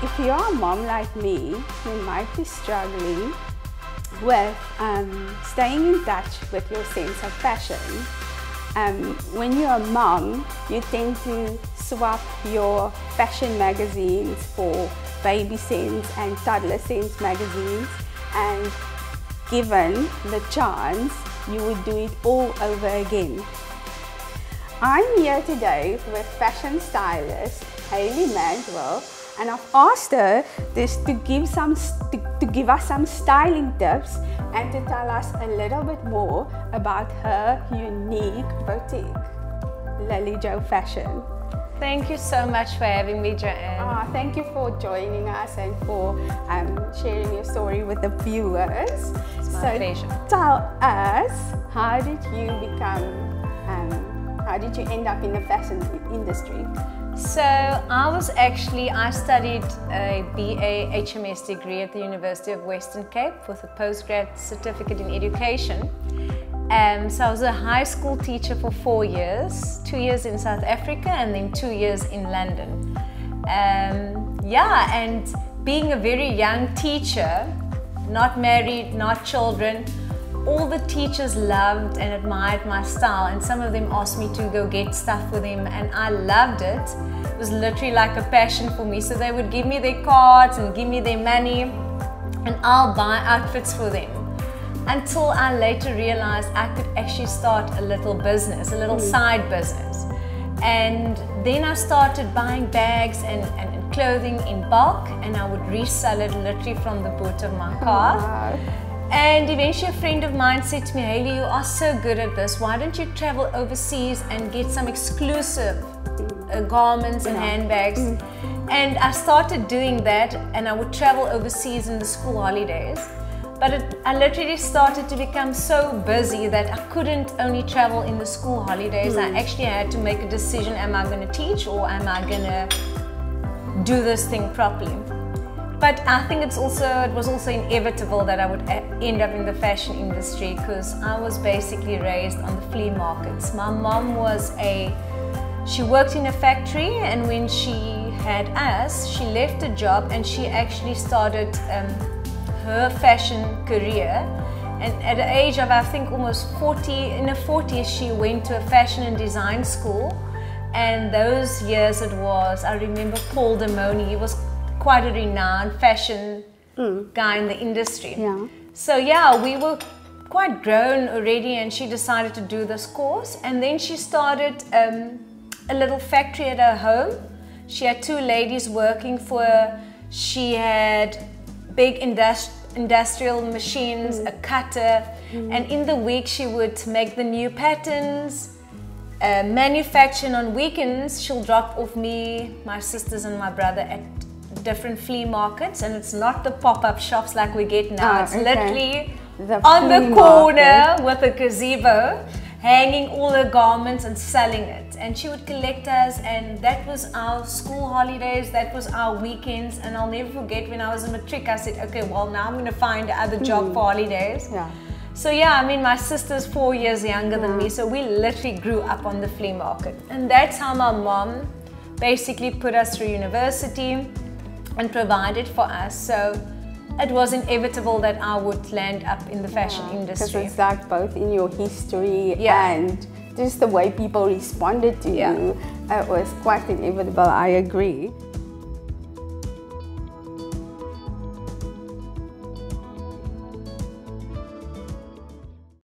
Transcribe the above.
if you're a mom like me, you might be struggling with staying in touch with your sense of fashion. When you're a mom, you tend to swap your fashion magazines for baby sense and toddler sense magazines, and given the chance, you would do it all over again. I'm here today with fashion stylist Hayley Manswell, and I've asked her to give us some styling tips and to tell us a little bit more about her unique boutique, Lilijo Fashion. Thank you so much for having me, Joanne. Thank you for joining us and for sharing your story with the viewers. It's my pleasure. Tell us, how did you end up in the fashion industry? So I studied a BA HMS degree at the University of Western Cape with a postgrad certificate in education. So I was a high school teacher for 4 years, 2 years in South Africa and then 2 years in London. And being a very young teacher, not married, not children, all the teachers loved and admired my style, and some of them asked me to go get stuff for them, and I loved it. It was literally like a passion for me. So they would give me their cards and give me their money, and I'll buy outfits for them. Until I later realized I could actually start a little business, a little side business. And then I started buying bags and clothing in bulk, and I would resell it literally from the boot of my car. Wow. And eventually a friend of mine said to me, Hayley, you are so good at this. Why don't you travel overseas and get some exclusive garments and handbags? And I started doing that, and I would travel overseas in the school holidays. But I literally started to become so busy that I couldn't only travel in the school holidays. I actually had to make a decision, am I going to teach or am I going to do this thing properly? But I think it was also inevitable that I would end up in the fashion industry, because I was basically raised on the flea markets. My mom she worked in a factory, and when she had us, she left a job and she actually started her fashion career. And at the age of, I think, almost 40, in her 40s, she went to a fashion and design school. And those years I remember Paul Demoni, he was quite a renowned fashion guy in the industry. Yeah. So we were quite grown already, and she decided to do this course. And then she started a little factory at her home. She had 2 ladies working for her. She had big industrial machines, a cutter, and in the week she would make the new patterns, manufacture. On weekends she'll drop off me, my sisters and my brother at different flea markets, and it's not the pop-up shops like we get now. It's literally on the corner with a gazebo, hanging all the garments and selling it. And she would collect us, and that was our school holidays, that was our weekends. And I'll never forget, when I was a matric, I said, okay, well, now I'm going to find another job for holidays. So my sister's 4 years younger than me, so we literally grew up on the flea market. And that's how my mom basically put us through university and provided for us. So it was inevitable that I would land up in the fashion industry. Because it's like both in your history and just the way people responded to you. It was quite inevitable, I agree.